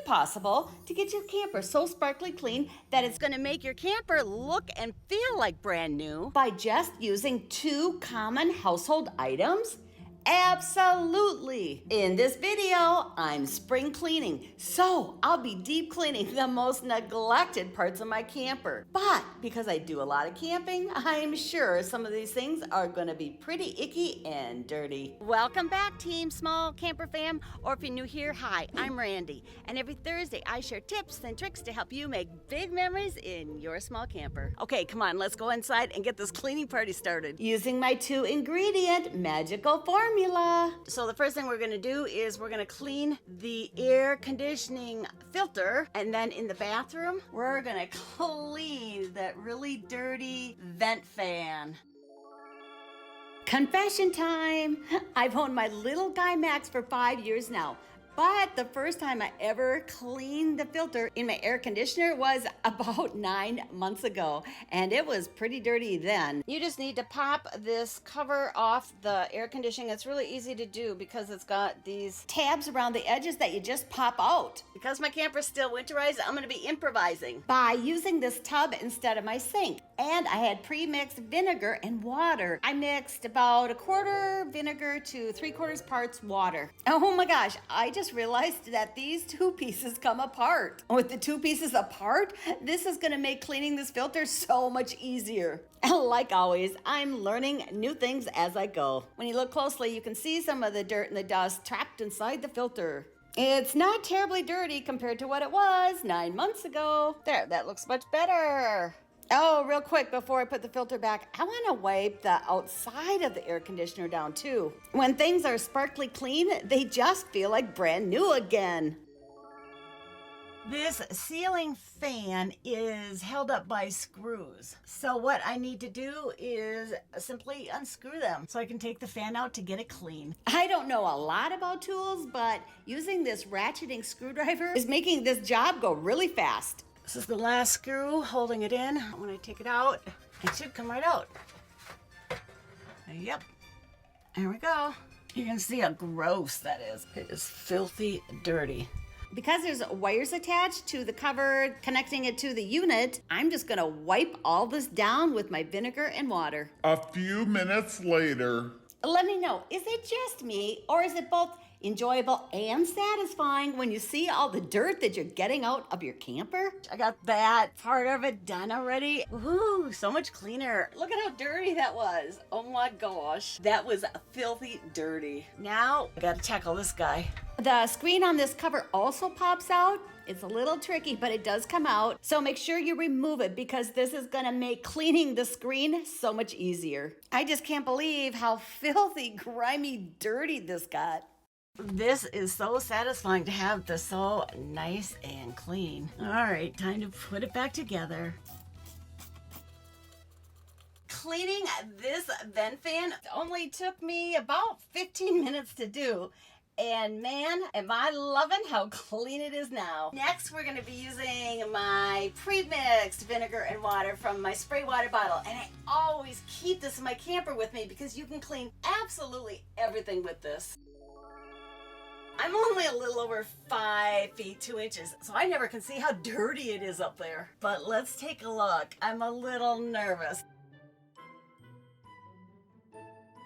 possible to get your camper so sparkly clean that it's going to make your camper look and feel like brand new by just using 2 common household items? Absolutely! In this video, I'm spring cleaning, so I'll be deep cleaning the most neglected parts of my camper. But because I do a lot of camping, I'm sure some of these things are gonna be pretty icky and dirty. Welcome back, Team Small Camper Fam, or if you're new here, hi, I'm Randy. And every Thursday, I share tips and tricks to help you make big memories in your small camper. Okay, come on, let's go inside and get this cleaning party started. Using my 2-ingredient magical formula. So the first thing we're gonna do is we're gonna clean the air conditioning filter, and then in the bathroom, we're gonna clean that really dirty vent fan. Confession time! I've owned my little guy Max for 5 years now. But the first time I ever cleaned the filter in my air conditioner was about 9 months ago, and it was pretty dirty then. You just need to pop this cover off the air conditioning. It's really easy to do because it's got these tabs around the edges that you just pop out. Because my camper's still winterized, I'm gonna be improvising by using this tub instead of my sink. And I had pre-mixed vinegar and water. I mixed about 1/4 vinegar to 3/4 parts water. Oh my gosh, I just realized that these 2 pieces come apart. With the 2 pieces apart, this is gonna make cleaning this filter so much easier. Like always, I'm learning new things as I go. When you look closely, you can see some of the dirt and the dust trapped inside the filter. It's not terribly dirty compared to what it was 9 months ago. There, that looks much better. Oh, real quick, before I put the filter back, I want to wipe the outside of the air conditioner down too. When things are sparkly clean, they just feel like brand new again. This ceiling fan is held up by screws. So what I need to do is simply unscrew them so I can take the fan out to get it clean. I don't know a lot about tools, but using this ratcheting screwdriver is making this job go really fast. This is the last screw holding it in. When I take it out, it should come right out. Yep, there we go. You can see how gross that is. It is filthy dirty. Because there's wires attached to the cover connecting it to the unit, I'm just gonna wipe all this down with my vinegar and water. A few minutes later. Let me know, is it just me, or is it both enjoyable and satisfying when you see all the dirt that you're getting out of your camper? I got that part of it done already. Ooh, so much cleaner. Look at how dirty that was. Oh my gosh, that was filthy dirty. Now, I gotta tackle this guy. The screen on this cover also pops out. It's a little tricky, but it does come out. So make sure you remove it because this is gonna make cleaning the screen so much easier. I just can't believe how filthy, grimy, dirty this got. This is so satisfying to have this so nice and clean. All right, time to put it back together. Cleaning this vent fan only took me about 15 minutes to do. And man, am I loving how clean it is now. Next, we're gonna be using my pre-mixed vinegar and water from my spray water bottle. And I always keep this in my camper with me because you can clean absolutely everything with this. I'm only a little over 5 feet 2 inches, so I never can see how dirty it is up there. But let's take a look. I'm a little nervous.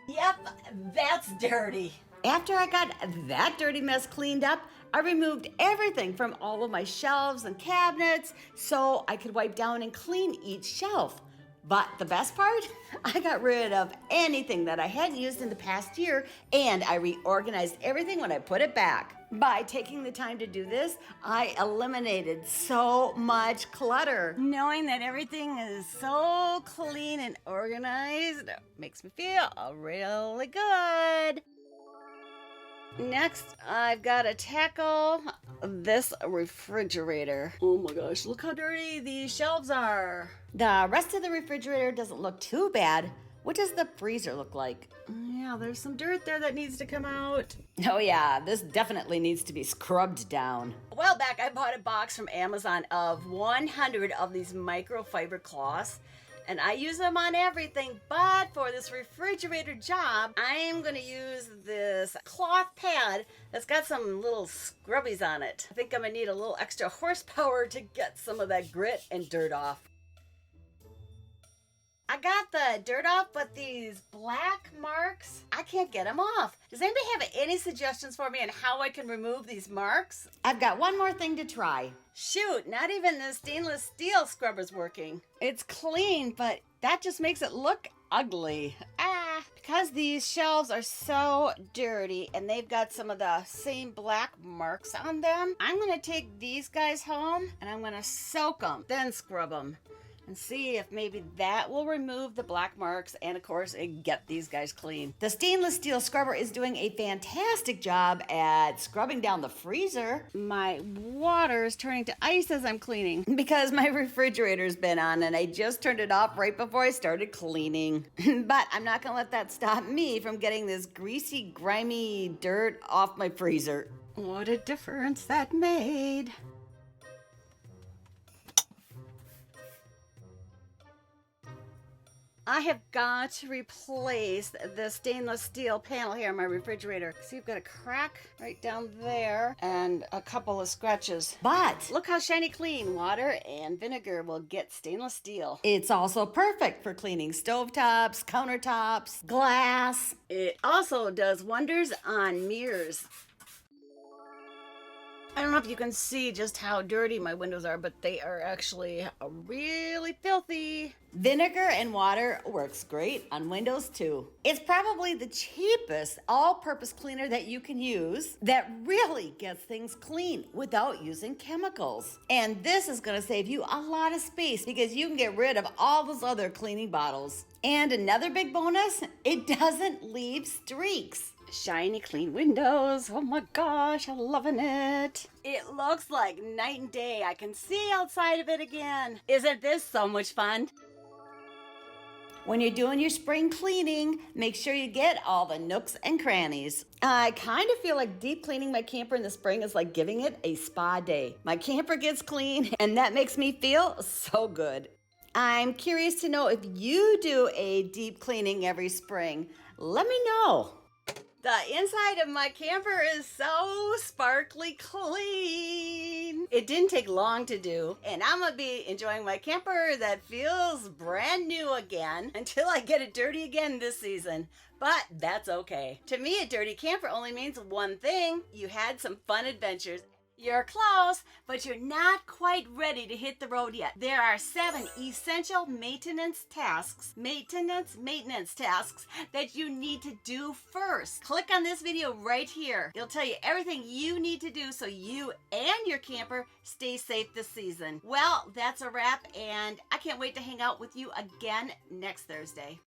Yep, that's dirty. After I got that dirty mess cleaned up, I removed everything from all of my shelves and cabinets so I could wipe down and clean each shelf. But the best part, I got rid of anything that I hadn't used in the past year, and I reorganized everything when I put it back. By taking the time to do this, I eliminated so much clutter. Knowing that everything is so clean and organized makes me feel really good. Next, I've got to tackle this refrigerator. Oh my gosh, look how dirty these shelves are. The rest of the refrigerator doesn't look too bad. What does the freezer look like? Yeah, there's some dirt there that needs to come out. Oh yeah, this definitely needs to be scrubbed down. A while back, I bought a box from Amazon of 100 of these microfiber cloths. and I use them on everything, but for this refrigerator job, I am going to use this cloth pad that's got some little scrubbies on it. I think I'm going to need a little extra horsepower to get some of that grit and dirt off. I got the dirt off, but these black marks, I can't get them off. Does anybody have any suggestions for me on how I can remove these marks? I've got one more thing to try. Shoot, not even the stainless steel scrubber's working. It's clean, but that just makes it look ugly. Because these shelves are so dirty and they've got some of the same black marks on them, I'm gonna take these guys home and I'm gonna soak them, then scrub them, and see if maybe that will remove the black marks and, of course, get these guys clean. The stainless steel scrubber is doing a fantastic job at scrubbing down the freezer. My water is turning to ice as I'm cleaning because my refrigerator's been on and I just turned it off right before I started cleaning. But I'm not gonna let that stop me from getting this greasy, grimy dirt off my freezer. What a difference that made. I have got to replace the stainless steel panel here in my refrigerator. See, you've got a crack right down there and a couple of scratches. But look how shiny clean water and vinegar will get stainless steel. It's also perfect for cleaning stovetops, countertops, glass. It also does wonders on mirrors. I don't know if you can see just how dirty my windows are, but they are actually really filthy. Vinegar and water works great on windows too. It's probably the cheapest all-purpose cleaner that you can use that really gets things clean without using chemicals. And this is gonna save you a lot of space because you can get rid of all those other cleaning bottles. And another big bonus, it doesn't leave streaks. Shiny clean windows. Oh my gosh, I'm loving it. It looks like night and day. I can see outside of it again. Isn't this so much fun? When you're doing your spring cleaning, make sure you get all the nooks and crannies. I kind of feel like deep cleaning my camper in the spring is like giving it a spa day. My camper gets clean and that makes me feel so good. I'm curious to know if you do a deep cleaning every spring. Let me know. The inside of my camper is so sparkly clean. It didn't take long to do, and I'm gonna be enjoying my camper that feels brand new again until I get it dirty again this season. But that's okay. To me, a dirty camper only means one thing. You had some fun adventures. You're close, but you're not quite ready to hit the road yet. There are 7 essential maintenance tasks that you need to do first. Click on this video right here. It'll tell you everything you need to do so you and your camper stay safe this season. Well, that's a wrap, and I can't wait to hang out with you again next Thursday.